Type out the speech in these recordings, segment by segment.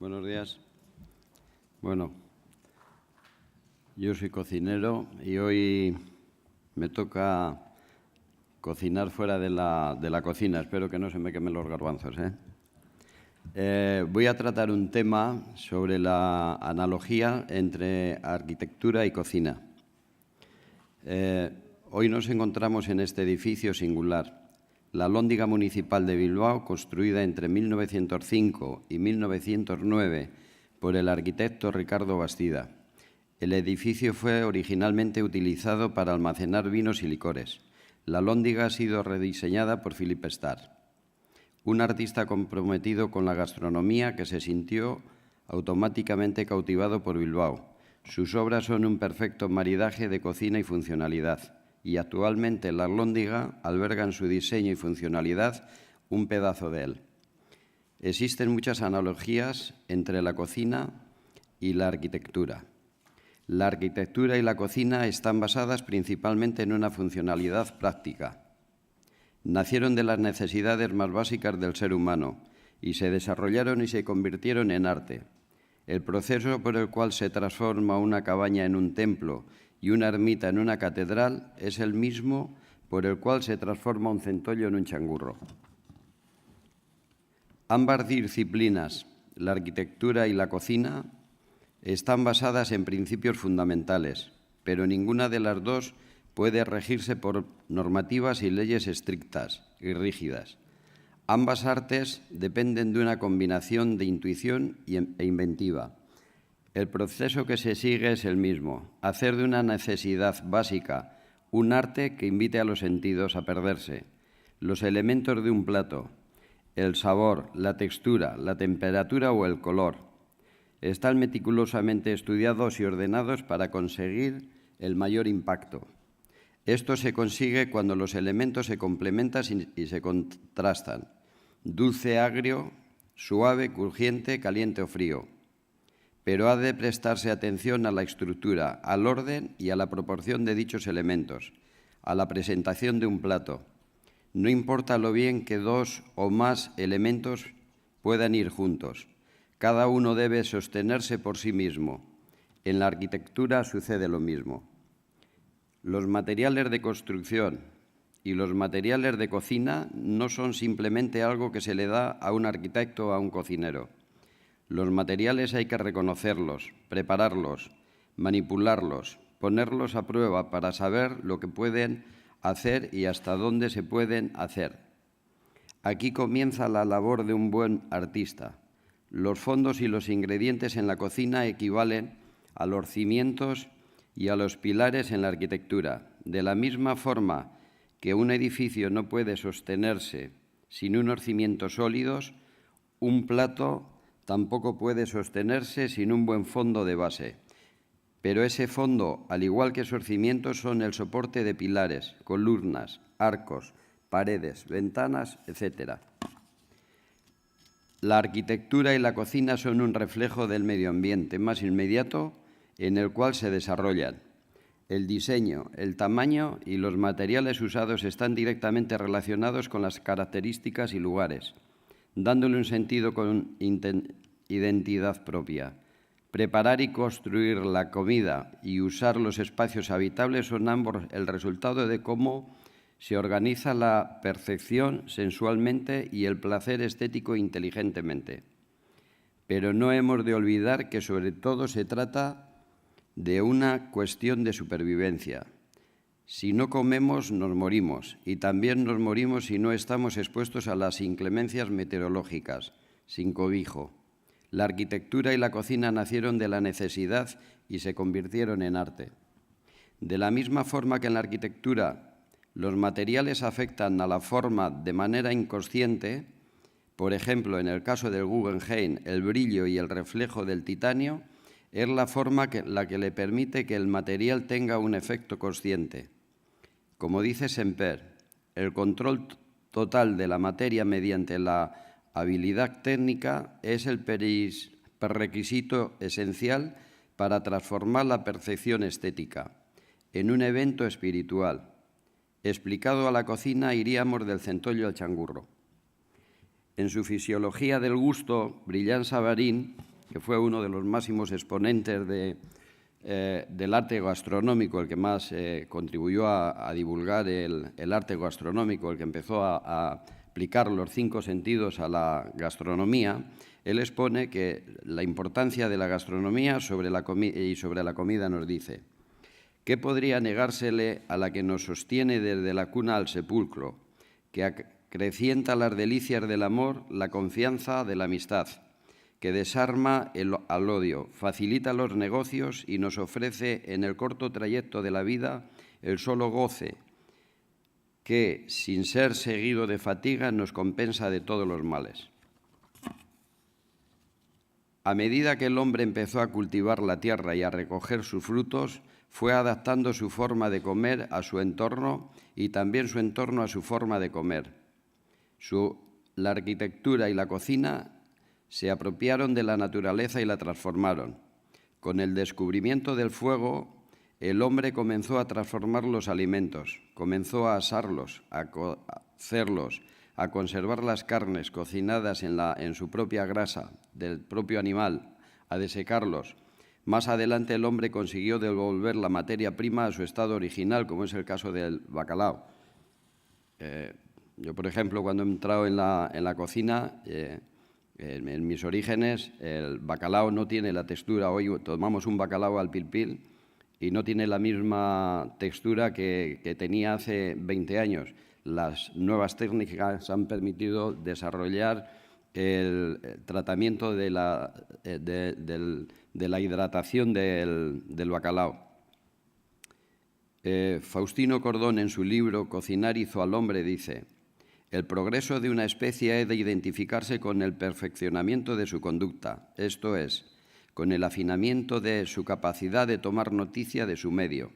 Buenos días. Bueno, yo soy cocinero y hoy me toca cocinar fuera de la cocina. Espero que no se me quemen los garbanzos, voy a tratar un tema sobre la analogía entre arquitectura y cocina. Hoy nos encontramos en este edificio singular, la Alhóndiga Municipal de Bilbao, construida entre 1905 y 1909 por el arquitecto Ricardo Bastida. El edificio fue originalmente utilizado para almacenar vinos y licores. La Alhóndiga ha sido rediseñada por Philippe Starr, un artista comprometido con la gastronomía que se sintió automáticamente cautivado por Bilbao. Sus obras son un perfecto maridaje de cocina y funcionalidad, y actualmente la Alhóndiga alberga en su diseño y funcionalidad un pedazo de él. Existen muchas analogías entre la cocina y la arquitectura. La arquitectura y la cocina están basadas principalmente en una funcionalidad práctica. Nacieron de las necesidades más básicas del ser humano y se desarrollaron y se convirtieron en arte. El proceso por el cual se transforma una cabaña en un templo y una ermita en una catedral es el mismo por el cual se transforma un centollo en un changurro. Ambas disciplinas, la arquitectura y la cocina, están basadas en principios fundamentales, pero ninguna de las dos puede regirse por normativas y leyes estrictas y rígidas. Ambas artes dependen de una combinación de intuición e inventiva. El proceso que se sigue es el mismo, hacer de una necesidad básica un arte que invite a los sentidos a perderse. Los elementos de un plato, el sabor, la textura, la temperatura o el color, están meticulosamente estudiados y ordenados para conseguir el mayor impacto. Esto se consigue cuando los elementos se complementan y se contrastan. Dulce, agrio, suave, crujiente, caliente o frío. Pero ha de prestarse atención a la estructura, al orden y a la proporción de dichos elementos, a la presentación de un plato. No importa lo bien que dos o más elementos puedan ir juntos. Cada uno debe sostenerse por sí mismo. En la arquitectura sucede lo mismo. Los materiales de construcción y los materiales de cocina no son simplemente algo que se le da a un arquitecto o a un cocinero. Los materiales hay que reconocerlos, prepararlos, manipularlos, ponerlos a prueba para saber lo que pueden hacer y hasta dónde se pueden hacer. Aquí comienza la labor de un buen artista. Los fondos y los ingredientes en la cocina equivalen a los cimientos y a los pilares en la arquitectura. De la misma forma que un edificio no puede sostenerse sin unos cimientos sólidos, un plato tampoco puede sostenerse sin un buen fondo de base. Pero ese fondo, al igual que esos cimientos, son el soporte de pilares, columnas, arcos, paredes, ventanas, etc. La arquitectura y la cocina son un reflejo del medio ambiente más inmediato en el cual se desarrollan. El diseño, el tamaño y los materiales usados están directamente relacionados con las características y lugares, dándole un sentido con identidad propia. Preparar y construir la comida y usar los espacios habitables son ambos el resultado de cómo se organiza la percepción sensualmente y el placer estético inteligentemente. Pero no hemos de olvidar que sobre todo se trata de una cuestión de supervivencia. Si no comemos, nos morimos, y también nos morimos si no estamos expuestos a las inclemencias meteorológicas, sin cobijo. La arquitectura y la cocina nacieron de la necesidad y se convirtieron en arte. De la misma forma que en la arquitectura los materiales afectan a la forma de manera inconsciente, por ejemplo, en el caso del Guggenheim, el brillo y el reflejo del titanio, es la forma la que le permite que el material tenga un efecto consciente. Como dice Semper, el control total de la materia mediante la habilidad técnica es el prerequisito esencial para transformar la percepción estética en un evento espiritual. Explicado a la cocina, iríamos del centollo al changurro. En su Fisiología del gusto, Brillant-Savarin que fue uno de los máximos exponentes del arte gastronómico, el que más contribuyó a divulgar el arte gastronómico, el que empezó a aplicar los 5 sentidos a la gastronomía, él expone que la importancia de la gastronomía y sobre la comida nos dice: ¿qué podría negársele a la que nos sostiene desde la cuna al sepulcro, que acrecienta las delicias del amor, la confianza de la amistad, que desarma al odio, facilita los negocios y nos ofrece en el corto trayecto de la vida el solo goce, que, sin ser seguido de fatiga, nos compensa de todos los males? A medida que el hombre empezó a cultivar la tierra y a recoger sus frutos, fue adaptando su forma de comer a su entorno y también su entorno a su forma de comer. La arquitectura y la cocina se apropiaron de la naturaleza y la transformaron. Con el descubrimiento del fuego, el hombre comenzó a transformar los alimentos, comenzó a asarlos, a cocerlos, a conservar las carnes cocinadas en su propia grasa del propio animal, a desecarlos. Más adelante el hombre consiguió devolver la materia prima a su estado original, como es el caso del bacalao. Yo, por ejemplo, cuando he entrado en la cocina, en mis orígenes, el bacalao no tiene la textura. Hoy tomamos un bacalao al pil-pil y no tiene la misma textura que tenía hace 20 años. Las nuevas técnicas han permitido desarrollar el tratamiento de la hidratación del bacalao. Faustino Cordón, en su libro Cocinar hizo al hombre, dice: el progreso de una especie ha de identificarse con el perfeccionamiento de su conducta, esto es, con el afinamiento de su capacidad de tomar noticia de su medio.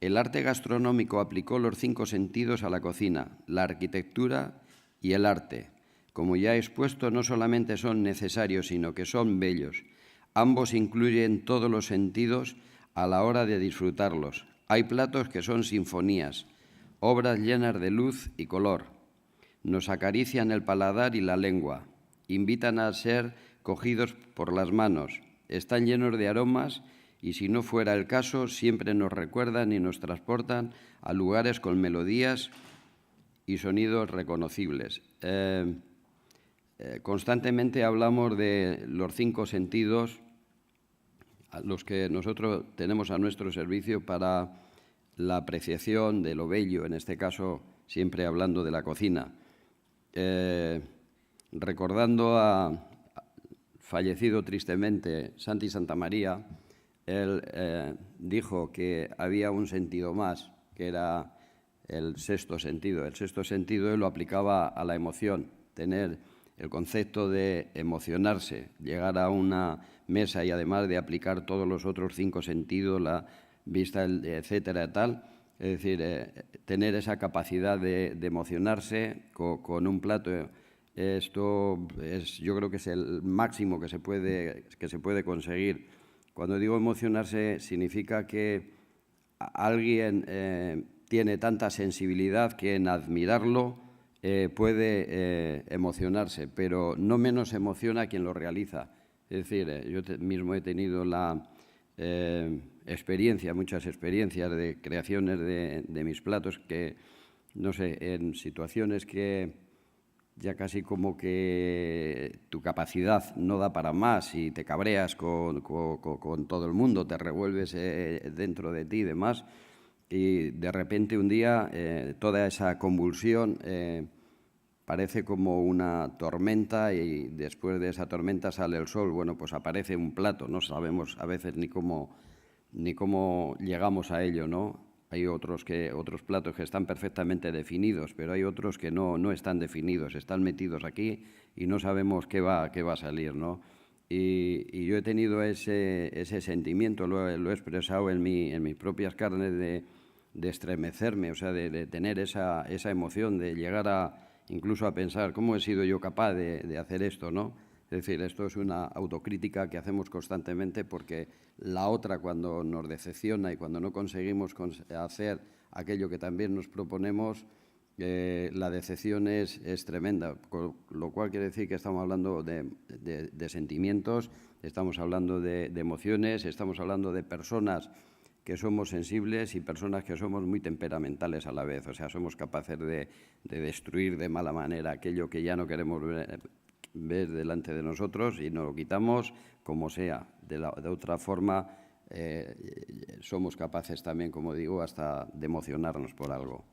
El arte gastronómico aplicó los 5 sentidos a la cocina, la arquitectura y el arte. Como ya he expuesto, no solamente son necesarios, sino que son bellos. Ambos incluyen todos los sentidos a la hora de disfrutarlos. Hay platos que son sinfonías, obras llenas de luz y color. Nos acarician el paladar y la lengua, invitan a ser cogidos por las manos, están llenos de aromas y, si no fuera el caso, siempre nos recuerdan y nos transportan a lugares con melodías y sonidos reconocibles. Constantemente hablamos de los 5 sentidos, a los que nosotros tenemos a nuestro servicio para la apreciación de lo bello, en este caso siempre hablando de la cocina. Recordando a fallecido tristemente Santi Santamaría, él dijo que había un sentido más, que era el 6º sentido. El 6º sentido él lo aplicaba a la emoción, tener el concepto de emocionarse, llegar a una mesa y además de aplicar todos los otros 5 sentidos, la vista, etcétera, tal, es decir, tener esa capacidad de emocionarse con un plato. Esto yo creo que es el máximo que se puede conseguir. Cuando digo emocionarse, significa que alguien tiene tanta sensibilidad que en admirarlo puede emocionarse, pero no menos emociona a quien lo realiza. Es decir, yo mismo he tenido la muchas experiencias de creaciones de mis platos que, no sé, en situaciones que ya casi como que tu capacidad no da para más y te cabreas con todo el mundo, te revuelves dentro de ti y demás, y de repente un día toda esa convulsión parece como una tormenta y después de esa tormenta sale el sol. Bueno, pues aparece un plato, no sabemos a veces ni cómo llegamos a ello, ¿no? Hay otros platos que están perfectamente definidos, pero hay otros que no están definidos, están metidos aquí y no sabemos qué va a salir, ¿no? Y yo he tenido ese sentimiento, lo he expresado en mis propias carnes de estremecerme, o sea, de tener esa emoción, de llegar incluso a pensar cómo he sido yo capaz de hacer esto, ¿no? Es decir, esto es una autocrítica que hacemos constantemente, porque la otra, cuando nos decepciona y cuando no conseguimos hacer aquello que también nos proponemos, la decepción es tremenda, con lo cual quiere decir que estamos hablando de sentimientos, estamos hablando de emociones, estamos hablando de personas que somos sensibles y personas que somos muy temperamentales a la vez. O sea, somos capaces de destruir de mala manera aquello que ya no queremos ver delante de nosotros y nos lo quitamos como sea. De otra forma, somos capaces también, como digo, hasta de emocionarnos por algo.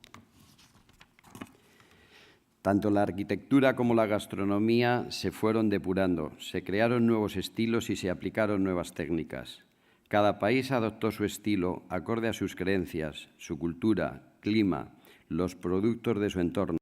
Tanto la arquitectura como la gastronomía se fueron depurando, se crearon nuevos estilos y se aplicaron nuevas técnicas. Cada país adoptó su estilo acorde a sus creencias, su cultura, clima, los productos de su entorno.